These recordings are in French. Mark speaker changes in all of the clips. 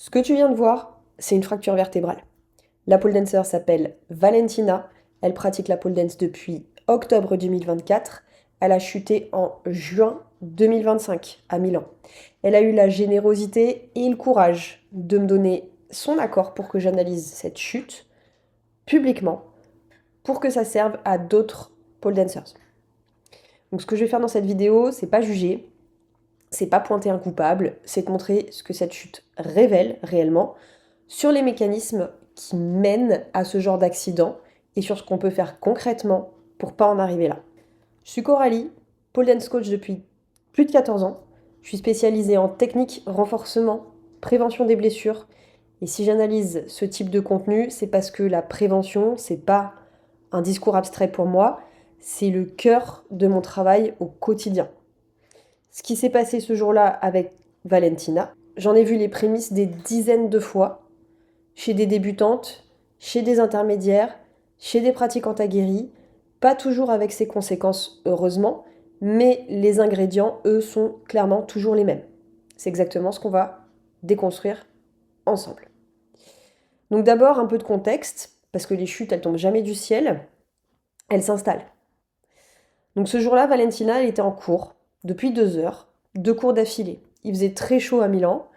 Speaker 1: Ce que tu viens de voir, c'est une fracture vertébrale. La pole dancer s'appelle Valentina. Elle pratique la pole dance depuis octobre 2024. Elle a chuté en juin 2025 à Milan. Elle a eu la générosité et le courage de me donner son accord pour que j'analyse cette chute publiquement pour que ça serve à d'autres pole dancers. Donc ce que je vais faire dans cette vidéo, c'est pas juger, c'est pas pointer un coupable, c'est te montrer ce que cette chute révèle réellement sur les mécanismes qui mènent à ce genre d'accident et sur ce qu'on peut faire concrètement pour pas en arriver là. Je suis Coralie, pole dance coach depuis plus de 14 ans. Je suis spécialisée en technique, renforcement, prévention des blessures. Et si j'analyse ce type de contenu, c'est parce que la prévention, c'est pas un discours abstrait pour moi, c'est le cœur de mon travail au quotidien. Ce qui s'est passé ce jour-là avec Valentina, j'en ai vu les prémices des dizaines de fois, chez des débutantes, chez des intermédiaires, chez des pratiquantes aguerries, pas toujours avec ses conséquences, heureusement, mais les ingrédients, eux, sont clairement toujours les mêmes. C'est exactement ce qu'on va déconstruire ensemble. Donc d'abord, un peu de contexte, parce que les chutes, elles tombent jamais du ciel, elles s'installent. Donc ce jour-là, Valentina, elle était en cours, depuis 2 heures, 2 cours d'affilée. Il faisait très chaud à Milan,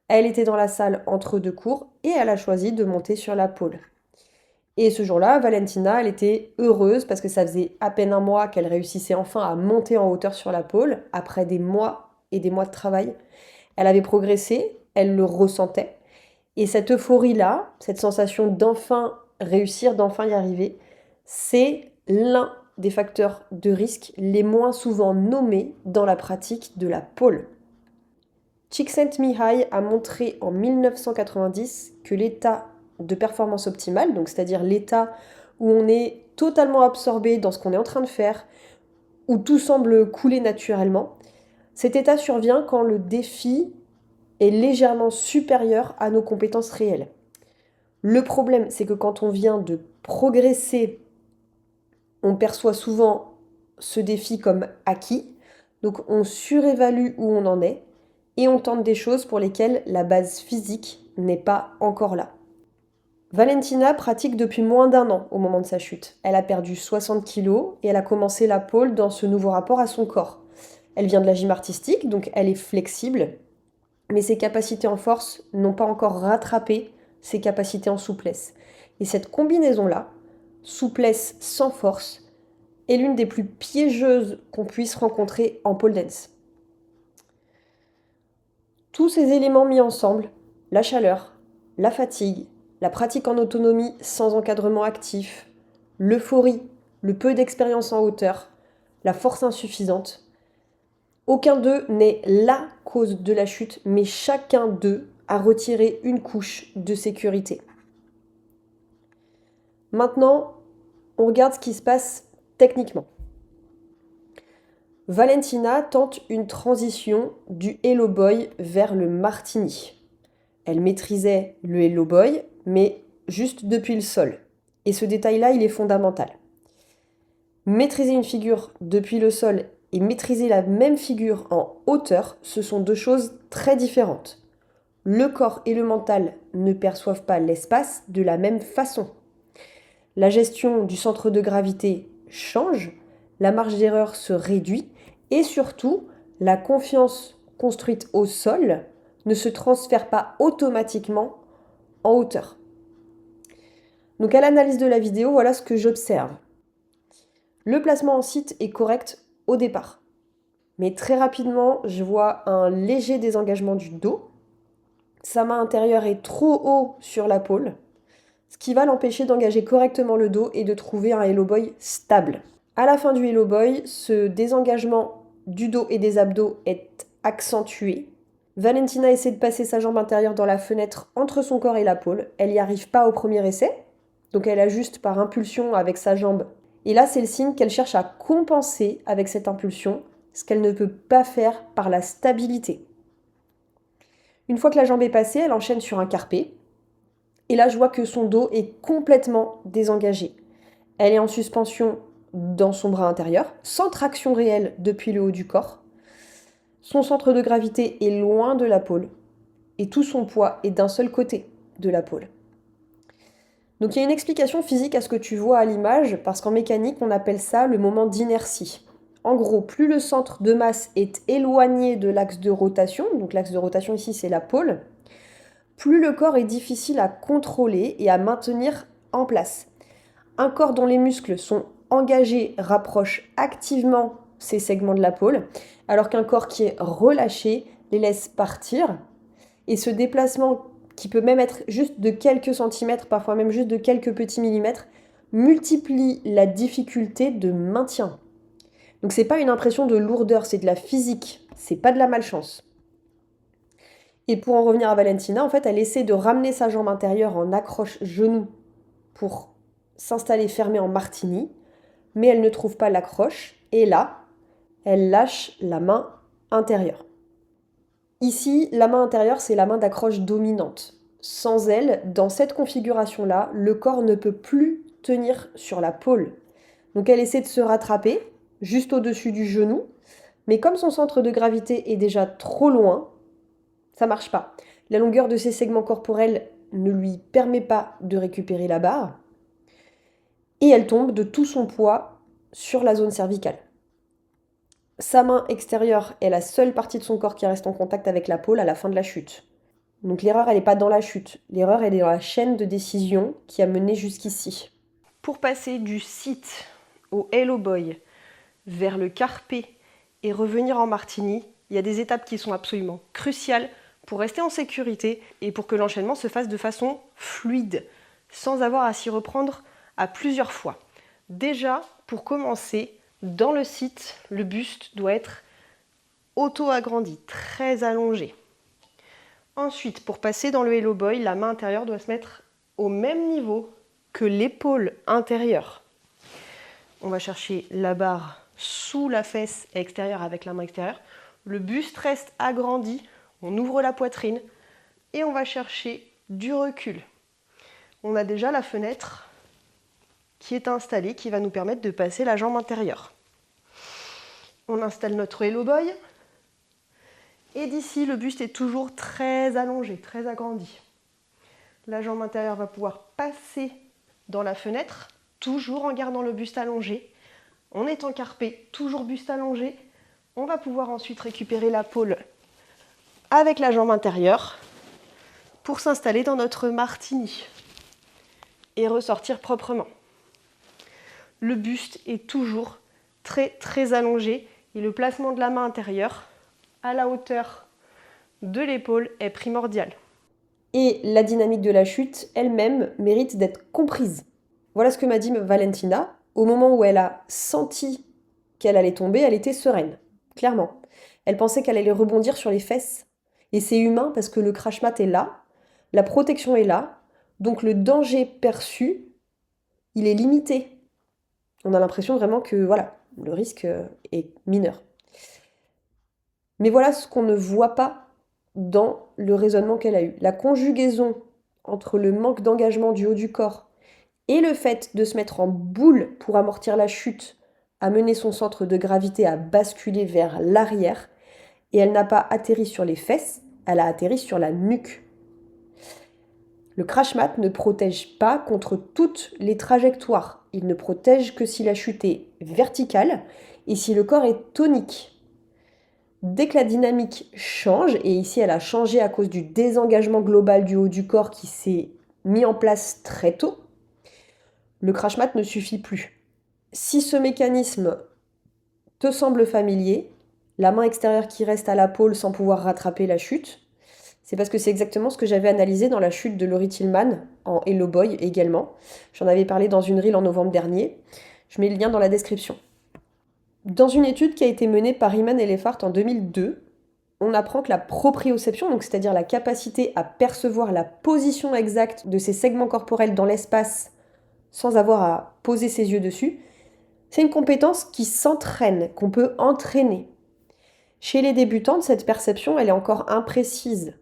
Speaker 1: elle était dans la salle entre 2 cours, et elle a choisi de monter sur la pole. Et ce jour-là, Valentina, elle était heureuse parce que ça faisait à peine un mois qu'elle réussissait enfin à monter en hauteur sur la pole, après des mois et des mois de travail. Elle avait progressé, elle le ressentait. Et cette euphorie-là, cette sensation d'enfin réussir, d'enfin y arriver, c'est l'un des facteurs de risque les moins souvent nommés dans la pratique de la pole. Csikszentmihalyi a montré en 1990 que l'état de performance optimale, donc c'est-à-dire l'état où on est totalement absorbé dans ce qu'on est en train de faire, où tout semble couler naturellement, cet état survient quand le défi est légèrement supérieur à nos compétences réelles. Le problème, c'est que quand on vient de progresser, on perçoit souvent ce défi comme acquis, donc on surévalue où on en est, et on tente des choses pour lesquelles la base physique n'est pas encore là. Valentina pratique depuis moins d'1 an au moment de sa chute. Elle a perdu 60 kilos et elle a commencé la pole dans ce nouveau rapport à son corps. Elle vient de la gym artistique, donc elle est flexible, mais ses capacités en force n'ont pas encore rattrapé ses capacités en souplesse. Et cette combinaison-là, souplesse sans force, est l'une des plus piégeuses qu'on puisse rencontrer en pole dance. Tous ces éléments mis ensemble, la chaleur, la fatigue, la pratique en autonomie sans encadrement actif, l'euphorie, le peu d'expérience en hauteur, la force insuffisante, aucun d'eux n'est la cause de la chute, mais chacun d'eux a retiré une couche de sécurité. Maintenant, on regarde ce qui se passe techniquement. Valentina tente une transition du Hello Boy vers le Martini. Elle maîtrisait le Hello Boy, mais juste depuis le sol. Et ce détail-là, il est fondamental. Maîtriser une figure depuis le sol et maîtriser la même figure en hauteur, ce sont deux choses très différentes. Le corps et le mental ne perçoivent pas l'espace de la même façon. La gestion du centre de gravité change, la marge d'erreur se réduit et surtout, la confiance construite au sol ne se transfère pas automatiquement en hauteur. Donc à l'analyse de la vidéo, voilà ce que j'observe. Le placement en site est correct au départ. Mais très rapidement, je vois un léger désengagement du dos. Sa main intérieure est trop haut sur la pole, ce qui va l'empêcher d'engager correctement le dos et de trouver un Hello Boy stable. À la fin du Hello Boy, ce désengagement du dos et des abdos est accentué. Valentina essaie de passer sa jambe intérieure dans la fenêtre entre son corps et la pole. Elle n'y arrive pas au premier essai, donc elle ajuste par impulsion avec sa jambe. Et là, c'est le signe qu'elle cherche à compenser avec cette impulsion ce qu'elle ne peut pas faire par la stabilité. Une fois que la jambe est passée, elle enchaîne sur un carpé. Et là, je vois que son dos est complètement désengagé. Elle est en suspension dans son bras intérieur, sans traction réelle depuis le haut du corps. Son centre de gravité est loin de la pole. et tout son poids est d'un seul côté de la pôle. Donc il y a une explication physique à ce que tu vois à l'image, parce qu'en mécanique, on appelle ça le moment d'inertie. En gros, plus le centre de masse est éloigné de l'axe de rotation, donc l'axe de rotation ici c'est la pôle, plus le corps est difficile à contrôler et à maintenir en place. Un corps dont les muscles sont engagés rapproche activement ces segments de la pôle, alors qu'un corps qui est relâché les laisse partir. Et ce déplacement, qui peut même être juste de quelques centimètres, parfois même juste de quelques petits millimètres, multiplie la difficulté de maintien. Donc c'est pas une impression de lourdeur, c'est de la physique, c'est pas de la malchance. Et pour en revenir à Valentina, en fait, elle essaie de ramener sa jambe intérieure en accroche genou pour s'installer fermée en martini, mais elle ne trouve pas l'accroche, et là, elle lâche la main intérieure. Ici, la main intérieure, c'est la main d'accroche dominante. Sans elle, dans cette configuration-là, le corps ne peut plus tenir sur la pôle. Donc elle essaie de se rattraper, juste au-dessus du genou, mais comme son centre de gravité est déjà trop loin, ça marche pas. La longueur de ses segments corporels ne lui permet pas de récupérer la barre, et elle tombe de tout son poids sur la zone cervicale. Sa main extérieure est la seule partie de son corps qui reste en contact avec la pôle à la fin de la chute. Donc l'erreur, elle n'est pas dans la chute. L'erreur, elle est dans la chaîne de décision qui a mené jusqu'ici. Pour passer du sit au hello boy vers le carpe et revenir en martini, il y a des étapes qui sont absolument cruciales pour rester en sécurité et pour que l'enchaînement se fasse de façon fluide, sans avoir à s'y reprendre à plusieurs fois. Déjà, pour commencer, dans le sit, le buste doit être auto-agrandi, très allongé. Ensuite, pour passer dans le hello boy, la main intérieure doit se mettre au même niveau que l'épaule intérieure. On va chercher la barre sous la fesse extérieure avec la main extérieure. Le buste reste agrandi, on ouvre la poitrine et on va chercher du recul. On a déjà la fenêtre qui est installée, qui va nous permettre de passer la jambe intérieure. On installe notre hello boy. Et d'ici, le buste est toujours très allongé, très agrandi. La jambe intérieure va pouvoir passer dans la fenêtre, toujours en gardant le buste allongé. En étant carpé, toujours buste allongé. On va pouvoir ensuite récupérer la pôle avec la jambe intérieure pour s'installer dans notre martini et ressortir proprement. Le buste est toujours très très allongé et le placement de la main intérieure à la hauteur de l'épaule est primordial. Et la dynamique de la chute elle-même mérite d'être comprise. Voilà ce que m'a dit Valentina. Au moment où elle a senti qu'elle allait tomber, elle était sereine, clairement. Elle pensait qu'elle allait rebondir sur les fesses. Et c'est humain parce que le crash mat est là, la protection est là, donc le danger perçu, il est limité. On a l'impression vraiment que voilà, le risque est mineur. Mais voilà ce qu'on ne voit pas dans le raisonnement qu'elle a eu. La conjugaison entre le manque d'engagement du haut du corps et le fait de se mettre en boule pour amortir la chute a mené son centre de gravité à basculer vers l'arrière et elle n'a pas atterri sur les fesses, elle a atterri sur la nuque. Le crash mat ne protège pas contre toutes les trajectoires. Il ne protège que si la chute est verticale et si le corps est tonique. Dès que la dynamique change, et ici elle a changé à cause du désengagement global du haut du corps qui s'est mis en place très tôt, le crash mat ne suffit plus. Si ce mécanisme te semble familier, la main extérieure qui reste à la pôle sans pouvoir rattraper la chute, c'est parce que c'est exactement ce que j'avais analysé dans la chute de Laurie Tillman en Hello Boy également. J'en avais parlé dans une reel en novembre dernier. Je mets le lien dans la description. Dans une étude qui a été menée par Iman Elefart en 2002, on apprend que la proprioception, donc c'est-à-dire la capacité à percevoir la position exacte de ses segments corporels dans l'espace sans avoir à poser ses yeux dessus, c'est une compétence qui s'entraîne, qu'on peut entraîner. Chez les débutantes, cette perception, elle est encore imprécise.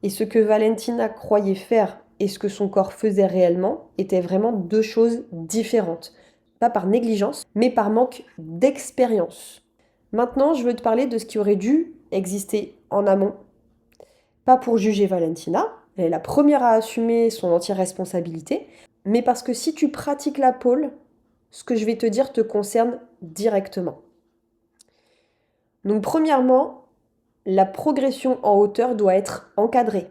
Speaker 1: Et ce que Valentina croyait faire et ce que son corps faisait réellement étaient vraiment deux choses différentes. Pas par négligence, mais par manque d'expérience. Maintenant, je veux te parler de ce qui aurait dû exister en amont. Pas pour juger Valentina, elle est la première à assumer son entière responsabilité, mais parce que si tu pratiques la pole, ce que je vais te dire te concerne directement. Donc premièrement, la progression en hauteur doit être encadrée.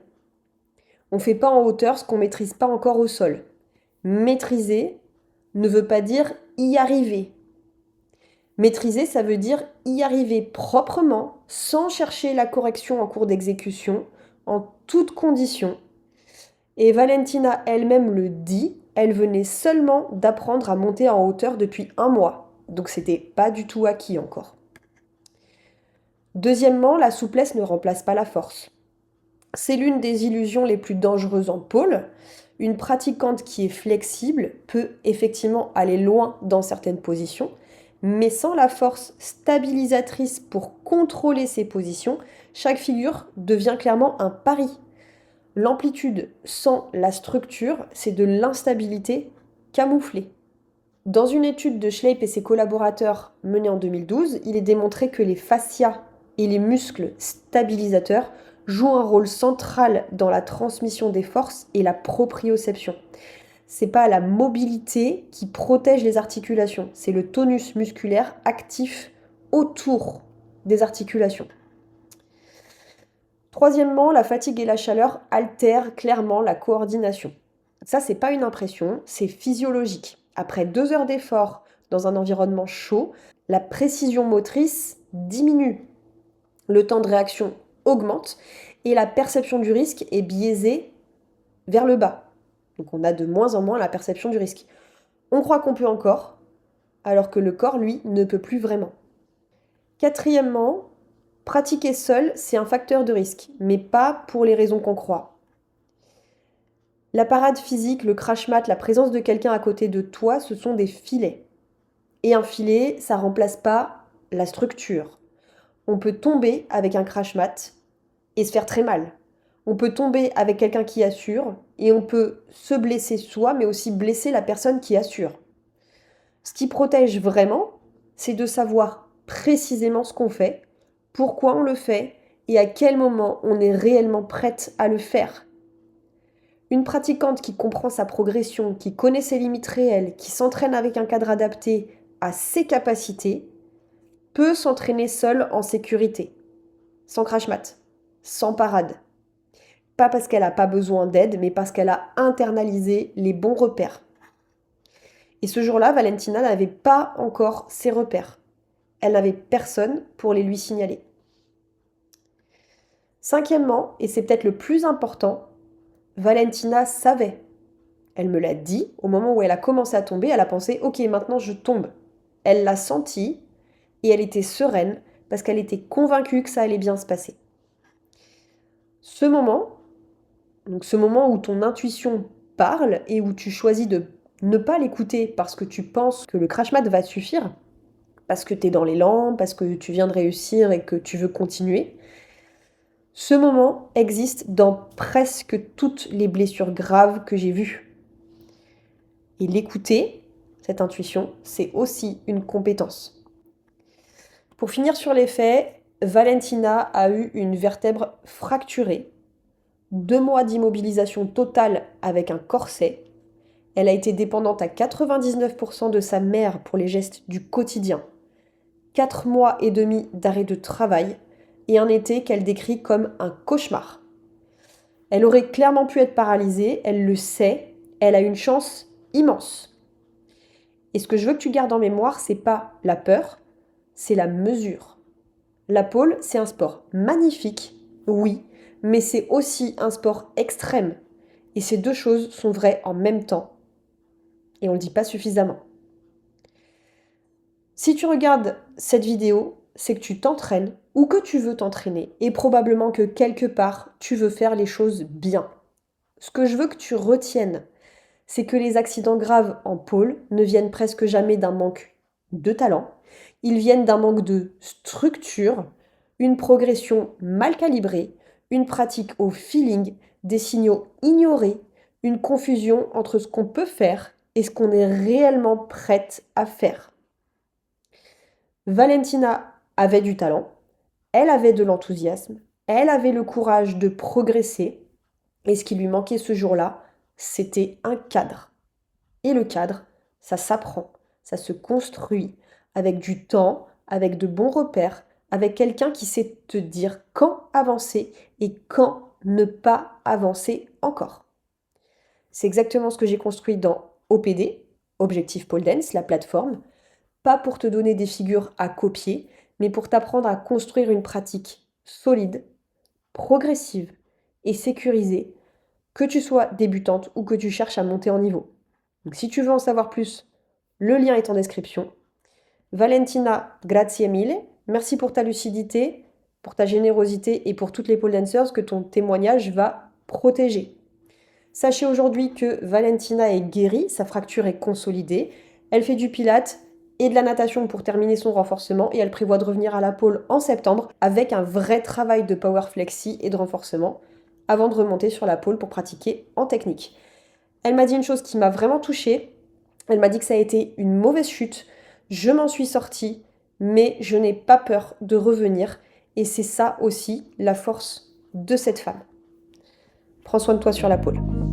Speaker 1: On ne fait pas en hauteur ce qu'on ne maîtrise pas encore au sol. Maîtriser ne veut pas dire y arriver. Maîtriser, ça veut dire y arriver proprement, sans chercher la correction en cours d'exécution, en toutes conditions. Et Valentina elle-même le dit, elle venait seulement d'apprendre à monter en hauteur depuis 1 mois. Donc c'était pas du tout acquis encore. Deuxièmement, la souplesse ne remplace pas la force. C'est l'une des illusions les plus dangereuses en pole. Une pratiquante qui est flexible peut effectivement aller loin dans certaines positions, mais sans la force stabilisatrice pour contrôler ses positions, chaque figure devient clairement un pari. L'amplitude sans la structure, c'est de l'instabilité camouflée. Dans une étude de Schleip et ses collaborateurs menée en 2012, il est démontré que les fascias et les muscles stabilisateurs jouent un rôle central dans la transmission des forces et la proprioception. C'est pas la mobilité qui protège les articulations, c'est le tonus musculaire actif autour des articulations. Troisièmement, la fatigue et la chaleur altèrent clairement la coordination. Ça, c'est pas une impression, c'est physiologique. Après 2 heures d'effort dans un environnement chaud, la précision motrice diminue. Le temps de réaction augmente et la perception du risque est biaisée vers le bas. Donc on a de moins en moins la perception du risque. On croit qu'on peut encore, alors que le corps, lui, ne peut plus vraiment. Quatrièmement, pratiquer seul, c'est un facteur de risque, mais pas pour les raisons qu'on croit. La parade physique, le crash mat, la présence de quelqu'un à côté de toi, ce sont des filets. Et un filet, ça remplace pas la structure. On peut tomber avec un crash mat et se faire très mal. On peut tomber avec quelqu'un qui assure et on peut se blesser soi, mais aussi blesser la personne qui assure. Ce qui protège vraiment, c'est de savoir précisément ce qu'on fait, pourquoi on le fait et à quel moment on est réellement prête à le faire. Une pratiquante qui comprend sa progression, qui connaît ses limites réelles, qui s'entraîne avec un cadre adapté à ses capacités, peut s'entraîner seule en sécurité, sans crash mat, sans parade. Pas parce qu'elle n'a pas besoin d'aide, mais parce qu'elle a internalisé les bons repères. Et ce jour-là, Valentina n'avait pas encore ses repères. Elle n'avait personne pour les lui signaler. Cinquièmement, et c'est peut-être le plus important, Valentina savait. Elle me l'a dit, au moment où elle a commencé à tomber, elle a pensé « Ok, maintenant je tombe ». Elle l'a senti et elle était sereine parce qu'elle était convaincue que ça allait bien se passer. Ce moment où ton intuition parle et où tu choisis de ne pas l'écouter parce que tu penses que le crash mat va suffire, parce que tu es dans l'élan, parce que tu viens de réussir et que tu veux continuer, ce moment existe dans presque toutes les blessures graves que j'ai vues. Et l'écouter, cette intuition, c'est aussi une compétence. Pour finir sur les faits, Valentina a eu une vertèbre fracturée, 2 mois d'immobilisation totale avec un corset. Elle a été dépendante à 99% de sa mère pour les gestes du quotidien. 4 mois et demi d'arrêt de travail et un été qu'elle décrit comme un cauchemar. Elle aurait clairement pu être paralysée, elle le sait, elle a une chance immense. Et ce que je veux que tu gardes en mémoire, c'est pas la peur, c'est la mesure. La pole, c'est un sport magnifique, oui, mais c'est aussi un sport extrême. Et ces 2 choses sont vraies en même temps. Et on ne le dit pas suffisamment. Si tu regardes cette vidéo, c'est que tu t'entraînes ou que tu veux t'entraîner et probablement que quelque part, tu veux faire les choses bien. Ce que je veux que tu retiennes, c'est que les accidents graves en pole ne viennent presque jamais d'un manque de talent, ils viennent d'un manque de structure, une progression mal calibrée, une pratique au feeling, des signaux ignorés, une confusion entre ce qu'on peut faire et ce qu'on est réellement prête à faire. Valentina avait du talent, elle avait de l'enthousiasme, Elle avait le courage de progresser et ce qui lui manquait ce jour-là, c'était un cadre. Et le cadre, ça s'apprend, ça se construit avec du temps, avec de bons repères, avec quelqu'un qui sait te dire quand avancer et quand ne pas avancer encore. C'est exactement ce que j'ai construit dans OPD, Objectif Pole Dance, la plateforme, pas pour te donner des figures à copier, mais pour t'apprendre à construire une pratique solide, progressive et sécurisée, que tu sois débutante ou que tu cherches à monter en niveau. Donc si tu veux en savoir plus, le lien est en description. Valentina, grazie mille. Merci pour ta lucidité, pour ta générosité et pour toutes les pole dancers que ton témoignage va protéger. Sachez aujourd'hui que Valentina est guérie, sa fracture est consolidée. Elle fait du pilates et de la natation pour terminer son renforcement et elle prévoit de revenir à la pole en septembre avec un vrai travail de power flexi et de renforcement avant de remonter sur la pole pour pratiquer en technique. Elle m'a dit une chose qui m'a vraiment touchée. Elle m'a dit que ça a été une mauvaise chute. Je m'en suis sortie, mais je n'ai pas peur de revenir. Et c'est ça aussi la force de cette femme. Prends soin de toi sur la pole.